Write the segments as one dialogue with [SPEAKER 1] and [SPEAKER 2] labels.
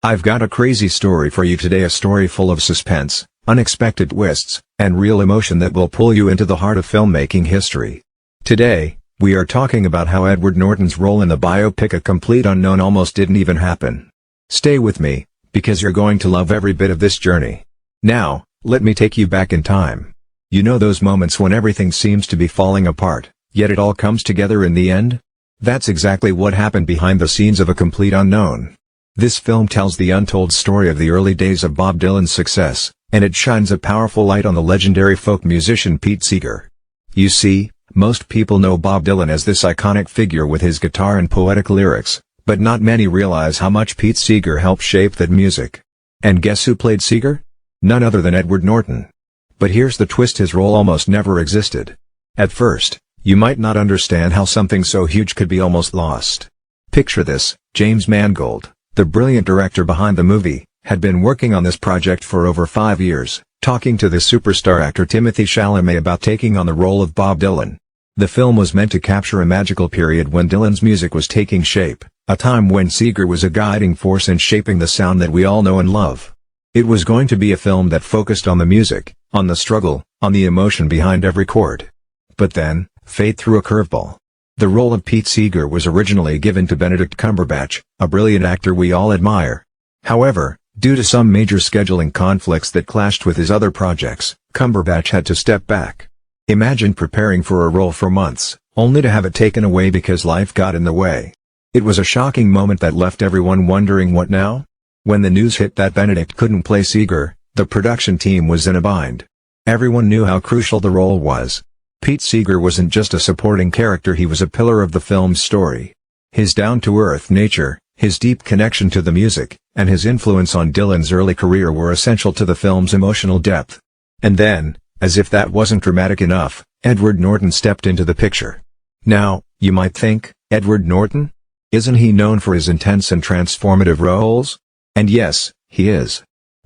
[SPEAKER 1] I've got a crazy story for you today, a story full of suspense, unexpected twists, and real emotion that will pull you into the heart of filmmaking history. Today, we are talking about how Edward Norton's role in the biopic A Complete Unknown almost didn't even happen. Stay with me, because you're going to love every bit of this journey. Now, let me take you back in time. You know those moments when everything seems to be falling apart, yet it all comes together in the end? That's exactly what happened behind the scenes of A Complete Unknown. This film tells the untold story of the early days of Bob Dylan's success, and it shines a powerful light on the legendary folk musician Pete Seeger. You see, most people know Bob Dylan as this iconic figure with his guitar and poetic lyrics, but not many realize how much Pete Seeger helped shape that music. And guess who played Seeger? None other than Edward Norton. But here's the twist: his role almost never existed. At first, you might not understand how something so huge could be almost lost. Picture this: James Mangold, the brilliant director behind the movie, had been working on this project for over 5 years, talking to the superstar actor Timothee Chalamet about taking on the role of Bob Dylan. The film was meant to capture a magical period when Dylan's music was taking shape, a time when Seeger was a guiding force in shaping the sound that we all know and love. It was going to be a film that focused on the music, on the struggle, on the emotion behind every chord. But then, fate threw a curveball. The role of Pete Seeger was originally given to Benedict Cumberbatch, a brilliant actor we all admire. However, due to some major scheduling conflicts that clashed with his other projects, Cumberbatch had to step back. Imagine preparing for a role for months, only to have it taken away because life got in the way. It was a shocking moment that left everyone wondering, what now? When the news hit that Benedict couldn't play Seeger, the production team was in a bind. Everyone knew how crucial the role was. Pete Seeger wasn't just a supporting character, he was a pillar of the film's story. His down-to-earth nature, his deep connection to the music, and his influence on Dylan's early career were essential to the film's emotional depth. And then, as if that wasn't dramatic enough, Edward Norton stepped into the picture. Now, you might think, Edward Norton? Isn't he known for his intense and transformative roles? And yes, he is.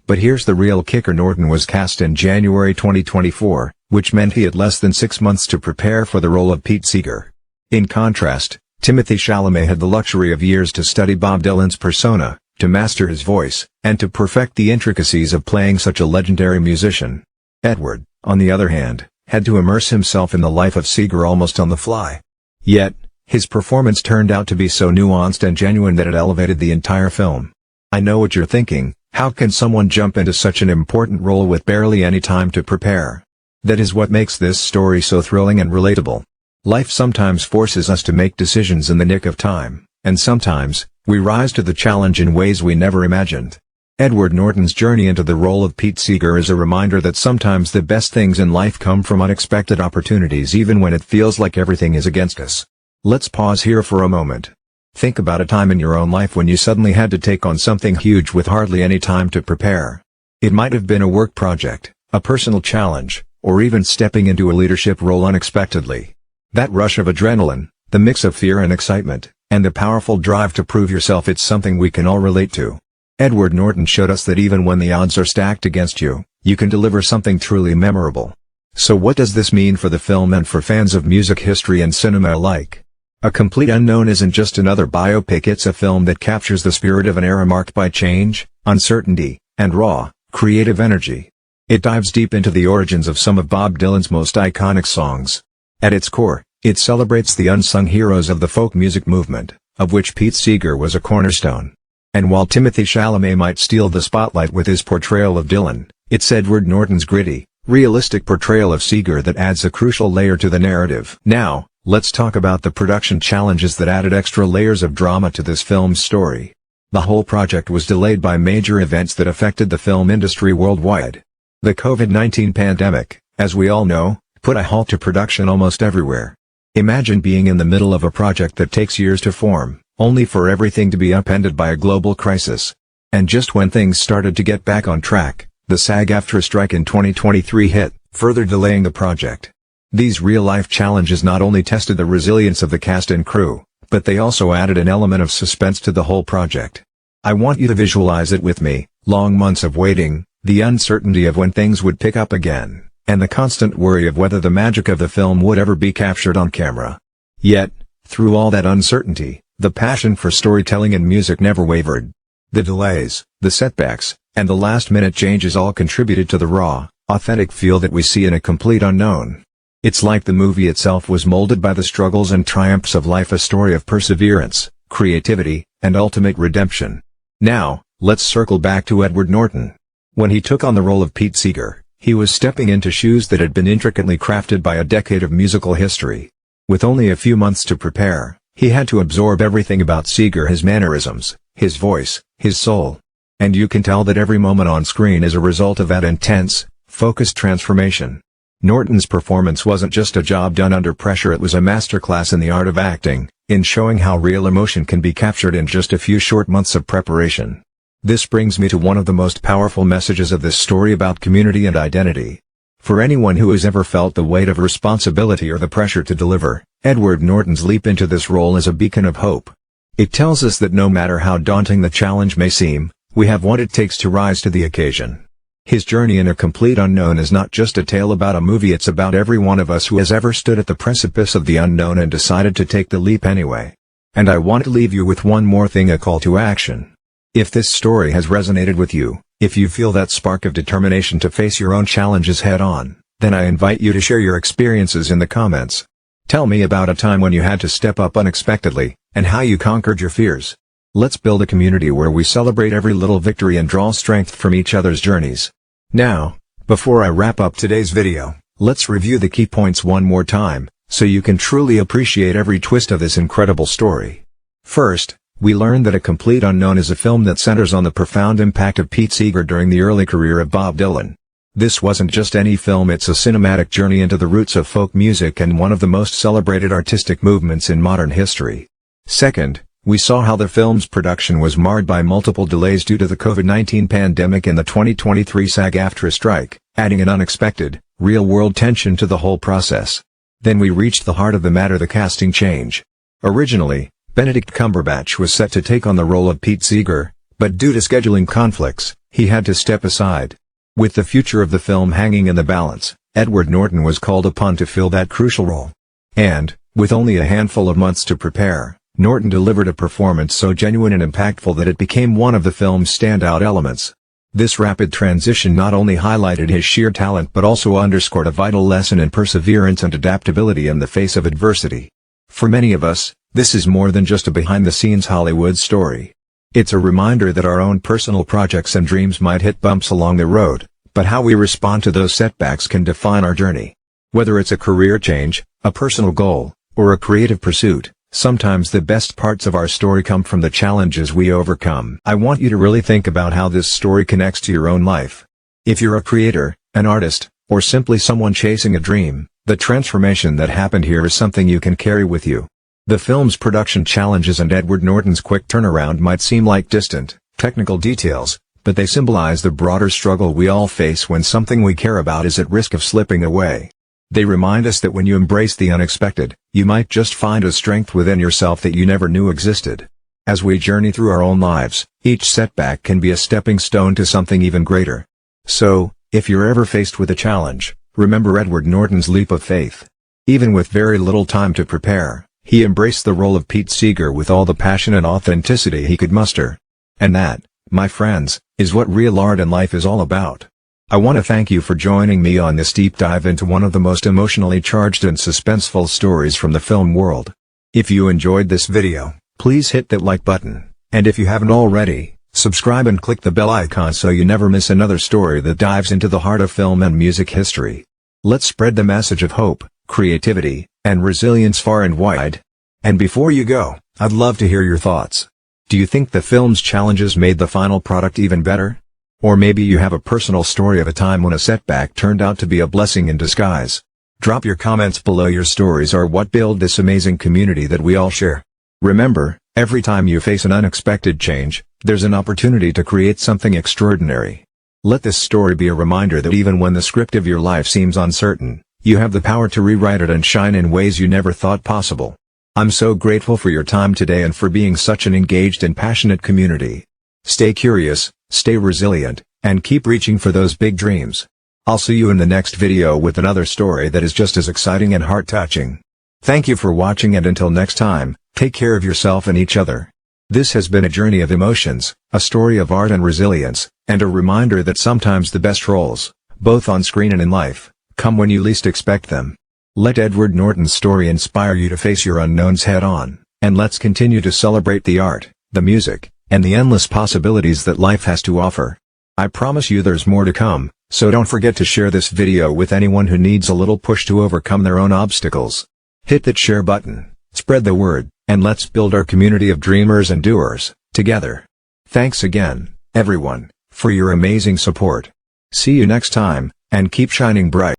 [SPEAKER 1] But here's the real kicker: Norton was cast in January 2024, which meant he had less than 6 months to prepare for the role of Pete Seeger. In contrast, Timothee Chalamet had the luxury of years to study Bob Dylan's persona, to master his voice, and to perfect the intricacies of playing such a legendary musician. Edward, on the other hand, had to immerse himself in the life of Seeger almost on the fly. Yet, his performance turned out to be so nuanced and genuine that it elevated the entire film. I know what you're thinking: how can someone jump into such an important role with barely any time to prepare? That is what makes this story so thrilling and relatable. Life sometimes forces us to make decisions in the nick of time, and sometimes, we rise to the challenge in ways we never imagined. Edward Norton's journey into the role of Pete Seeger is a reminder that sometimes the best things in life come from unexpected opportunities, even when it feels like everything is against us. Let's pause here for a moment. Think about a time in your own life when you suddenly had to take on something huge with hardly any time to prepare. It might have been a work project, a personal challenge, or even stepping into a leadership role unexpectedly. That rush of adrenaline, the mix of fear and excitement, and the powerful drive to prove yourself, it's something we can all relate to. Edward Norton showed us that even when the odds are stacked against you, you can deliver something truly memorable. So what does this mean for the film and for fans of music history and cinema alike? A Complete Unknown isn't just another biopic, it's a film that captures the spirit of an era marked by change, uncertainty, and raw, creative energy. It dives deep into the origins of some of Bob Dylan's most iconic songs. At its core, it celebrates the unsung heroes of the folk music movement, of which Pete Seeger was a cornerstone. And while Timothee Chalamet might steal the spotlight with his portrayal of Dylan, it's Edward Norton's gritty, realistic portrayal of Seeger that adds a crucial layer to the narrative. Now, let's talk about the production challenges that added extra layers of drama to this film's story. The whole project was delayed by major events that affected the film industry worldwide. The COVID-19 pandemic, as we all know, put a halt to production almost everywhere. Imagine being in the middle of a project that takes years to form, only for everything to be upended by a global crisis. And just when things started to get back on track, the SAG-AFTRA strike in 2023 hit, further delaying the project. These real-life challenges not only tested the resilience of the cast and crew, but they also added an element of suspense to the whole project. I want you to visualize it with me: long months of waiting, the uncertainty of when things would pick up again, and the constant worry of whether the magic of the film would ever be captured on camera. Yet, through all that uncertainty, the passion for storytelling and music never wavered. The delays, the setbacks, and the last-minute changes all contributed to the raw, authentic feel that we see in A Complete Unknown. It's like the movie itself was molded by the struggles and triumphs of life, a story of perseverance, creativity, and ultimate redemption. Now, let's circle back to Edward Norton. When he took on the role of Pete Seeger, he was stepping into shoes that had been intricately crafted by a decade of musical history. With only a few months to prepare, he had to absorb everything about Seeger: his mannerisms, his voice, his soul. And you can tell that every moment on screen is a result of that intense, focused transformation. Norton's performance wasn't just a job done under pressure, it was a masterclass in the art of acting, in showing how real emotion can be captured in just a few short months of preparation. This brings me to one of the most powerful messages of this story about community and identity. For anyone who has ever felt the weight of responsibility or the pressure to deliver, Edward Norton's leap into this role is a beacon of hope. It tells us that no matter how daunting the challenge may seem, we have what it takes to rise to the occasion. His journey in A Complete Unknown is not just a tale about a movie, it's about every one of us who has ever stood at the precipice of the unknown and decided to take the leap anyway. And I want to leave you with one more thing, a call to action. If this story has resonated with you, if you feel that spark of determination to face your own challenges head-on, then I invite you to share your experiences in the comments. Tell me about a time when you had to step up unexpectedly, and how you conquered your fears. Let's build a community where we celebrate every little victory and draw strength from each other's journeys. Now, before I wrap up today's video, let's review the key points one more time, so you can truly appreciate every twist of this incredible story. First, we learned that A Complete Unknown is a film that centers on the profound impact of Pete Seeger during the early career of Bob Dylan. This wasn't just any film, it's a cinematic journey into the roots of folk music and one of the most celebrated artistic movements in modern history. Second, we saw how the film's production was marred by multiple delays due to the COVID-19 pandemic and the 2023 SAG-AFTRA strike, adding an unexpected, real-world tension to the whole process. Then we reached the heart of the matter: the casting change. Originally, Benedict Cumberbatch was set to take on the role of Pete Seeger, but due to scheduling conflicts, he had to step aside. With the future of the film hanging in the balance, Edward Norton was called upon to fill that crucial role. And, with only a handful of months to prepare, Norton delivered a performance so genuine and impactful that it became one of the film's standout elements. This rapid transition not only highlighted his sheer talent but also underscored a vital lesson in perseverance and adaptability in the face of adversity. For many of us, this is more than just a behind-the-scenes Hollywood story. It's a reminder that our own personal projects and dreams might hit bumps along the road, but how we respond to those setbacks can define our journey. Whether it's a career change, a personal goal, or a creative pursuit, sometimes the best parts of our story come from the challenges we overcome. I want you to really think about how this story connects to your own life. If you're a creator, an artist, or simply someone chasing a dream, the transformation that happened here is something you can carry with you. The film's production challenges and Edward Norton's quick turnaround might seem like distant, technical details, but they symbolize the broader struggle we all face when something we care about is at risk of slipping away. They remind us that when you embrace the unexpected, you might just find a strength within yourself that you never knew existed. As we journey through our own lives, each setback can be a stepping stone to something even greater. So, if you're ever faced with a challenge, remember Edward Norton's leap of faith. Even with very little time to prepare, he embraced the role of Pete Seeger with all the passion and authenticity he could muster. And that, my friends, is what real art and life is all about. I want to thank you for joining me on this deep dive into one of the most emotionally charged and suspenseful stories from the film world. If you enjoyed this video, please hit that like button, and if you haven't already, subscribe and click the bell icon so you never miss another story that dives into the heart of film and music history. Let's spread the message of hope, creativity, and resilience far and wide. And before you go, I'd love to hear your thoughts. Do you think the film's challenges made the final product even better? Or maybe you have a personal story of a time when a setback turned out to be a blessing in disguise. Drop your comments below. Your stories are what build this amazing community that we all share. Remember, every time you face an unexpected change, there's an opportunity to create something extraordinary. Let this story be a reminder that even when the script of your life seems uncertain, you have the power to rewrite it and shine in ways you never thought possible. I'm so grateful for your time today and for being such an engaged and passionate community. Stay curious, stay resilient, and keep reaching for those big dreams. I'll see you in the next video with another story that is just as exciting and heart-touching. Thank you for watching, and until next time, take care of yourself and each other. This has been a journey of emotions, a story of art and resilience, and a reminder that sometimes the best roles, both on screen and in life, come when you least expect them. Let Edward Norton's story inspire you to face your unknowns head-on, and let's continue to celebrate the art, the music, and the endless possibilities that life has to offer. I promise you there's more to come, so don't forget to share this video with anyone who needs a little push to overcome their own obstacles. Hit that share button, spread the word, and let's build our community of dreamers and doers, together. Thanks again, everyone, for your amazing support. See you next time, and keep shining bright.